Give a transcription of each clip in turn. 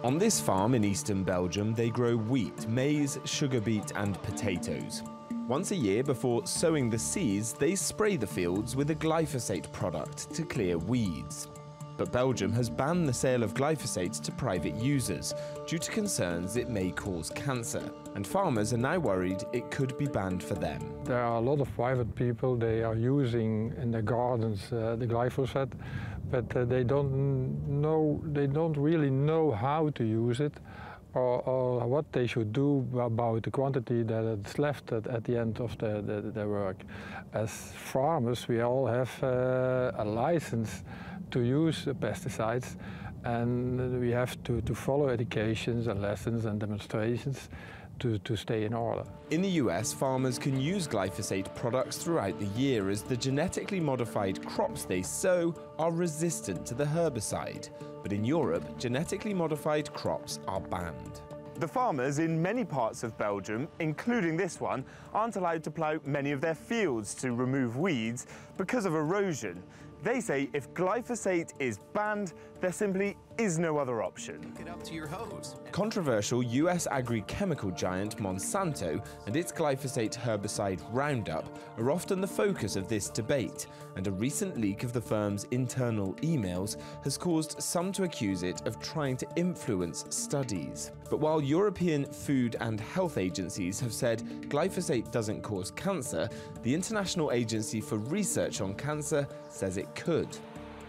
On this farm in eastern Belgium, they grow wheat, maize, sugar beet and potatoes. Once a year before sowing the seeds, they spray the fields with a glyphosate product to clear weeds. But Belgium has banned the sale of glyphosate to private users due to concerns it may cause cancer, and farmers are now worried it could be banned for them. There are a lot of private people, they are using in their gardens the glyphosate, but they don't really know how to use it or what they should do about the quantity that is left at the end of their work. As farmers, we all have a license to use pesticides, and we have to follow educations and lessons and demonstrations to stay in order. In the US, farmers can use glyphosate products throughout the year as the genetically modified crops they sow are resistant to the herbicide. But in Europe, genetically modified crops are banned. The farmers in many parts of Belgium, including this one, aren't allowed to plough many of their fields to remove weeds because of erosion. They say if glyphosate is banned, there simply is no other option. Get up to your hose. Controversial US agri-chemical giant Monsanto and its glyphosate herbicide Roundup are often the focus of this debate, and a recent leak of the firm's internal emails has caused some to accuse it of trying to influence studies. But while European food and health agencies have said glyphosate doesn't cause cancer, the International Agency for Research on Cancer says it could.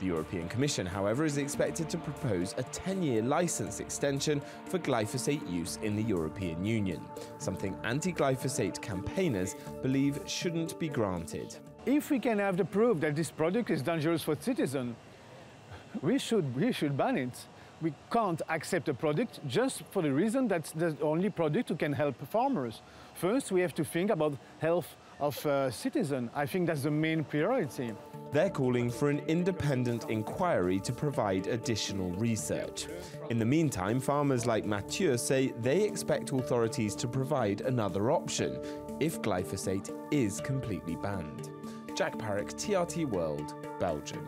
The European Commission, however, is expected to propose a 10-year license extension for glyphosate use in the European Union, something anti-glyphosate campaigners believe shouldn't be granted. If we can have the proof that this product is dangerous for citizens, we should ban it. We can't accept a product just for the reason that that's the only product who can help farmers. First, we have to think about health of citizens. I think that's the main priority. They're calling for an independent inquiry to provide additional research. In the meantime, farmers like Mathieu say they expect authorities to provide another option if glyphosate is completely banned. Jack Parrock, TRT World, Belgium.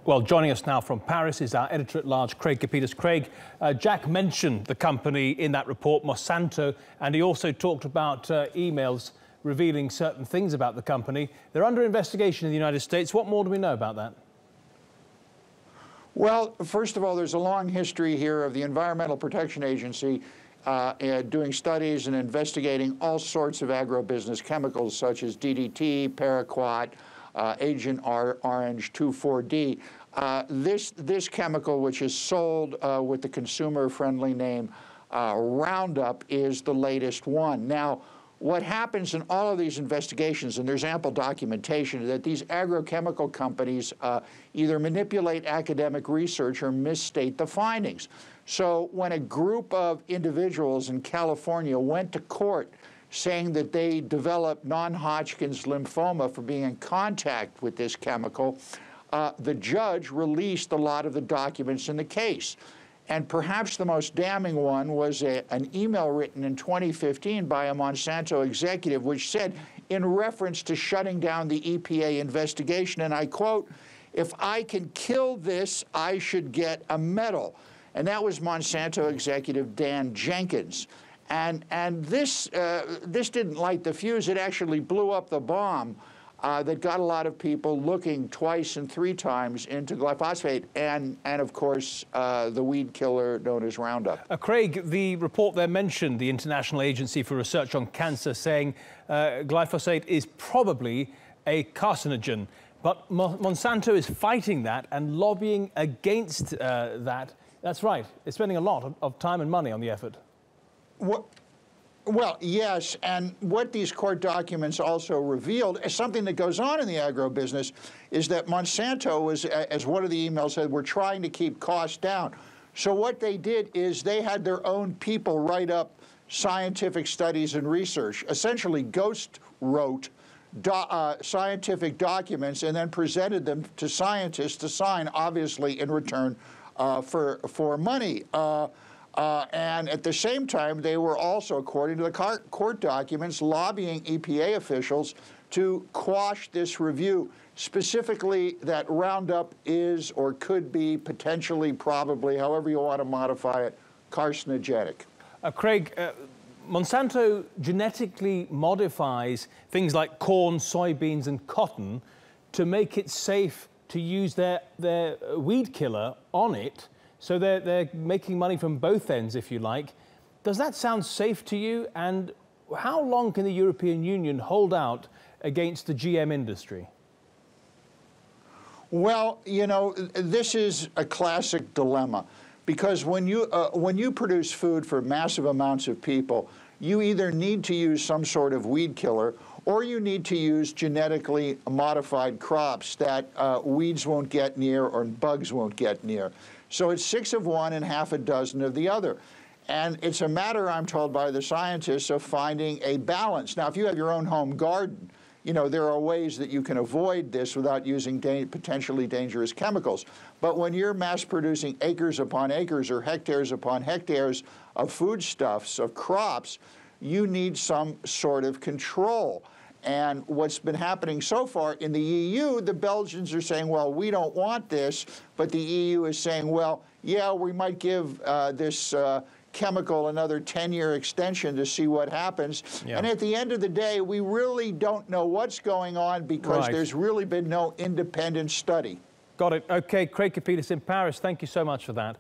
Well, joining us now from Paris is our editor-at-large, Craig Copetas. Craig, Jack mentioned the company in that report, Monsanto, and he also talked about emails revealing certain things about the company. They're under investigation in the United States. What more do we know about that? Well, first of all, there's a long history here of the Environmental Protection Agency doing studies and investigating all sorts of agribusiness chemicals such as DDT, paraquat, Agent Orange 2,4-D. This chemical, which is sold with the consumer-friendly name Roundup, is the latest one. Now, what happens in all of these investigations, and there's ample documentation, is that these agrochemical companies either manipulate academic research or misstate the findings. So when a group of individuals in California went to court saying that they developed non-Hodgkin's lymphoma for being in contact with this chemical, the judge released a lot of the documents in the case. And perhaps the most damning one was an email written in 2015 by a Monsanto executive which said, in reference to shutting down the EPA investigation, and I quote, "If I can kill this, I should get a medal." And that was Monsanto executive Dan Jenkins. And this didn't light the fuse. It actually blew up the bomb that got a lot of people looking twice and three times into glyphosate and of course, the weed killer known as Roundup. Craig, the report there mentioned the International Agency for Research on Cancer saying glyphosate is probably a carcinogen. But Monsanto is fighting that and lobbying against that. That's right. It's spending a lot of time and money on the effort. Well, yes, and what these court documents also revealed, as something that goes on in the agro-business, is that Monsanto was, as one of the emails said, we're trying to keep costs down. So what they did is they had their own people write up scientific studies and research, essentially ghost wrote scientific documents and then presented them to scientists to sign, obviously in return for money. And at the same time, they were also, according to the court documents, lobbying EPA officials to quash this review, specifically that Roundup is or could be potentially, probably, however you want to modify it, carcinogenic. Craig, Monsanto genetically modifies things like corn, soybeans and cotton to make it safe to use their weed killer on it, so they're making money from both ends, if you like. Does that sound safe to you? And how long can the European Union hold out against the GM industry? Well, you know, this is a classic dilemma, because when you produce food for massive amounts of people, you either need to use some sort of weed killer, or you need to use genetically modified crops that weeds won't get near or bugs won't get near. So it's 6 of one and half a dozen of the other. And it's a matter, I'm told by the scientists, of finding a balance. Now, if you have your own home garden, you know, there are ways that you can avoid this without using potentially dangerous chemicals. But when you're mass producing acres upon acres or hectares upon hectares of foodstuffs, of crops, you need some sort of control. And what's been happening so far in the EU, the Belgians are saying, well, we don't want this, but the EU is saying, well, yeah, we might give this chemical another 10-year extension to see what happens. Yeah. And at the end of the day, we really don't know what's going on, because there's really been no independent study. Got it. Okay, Craig Copetas in Paris, thank you so much for that.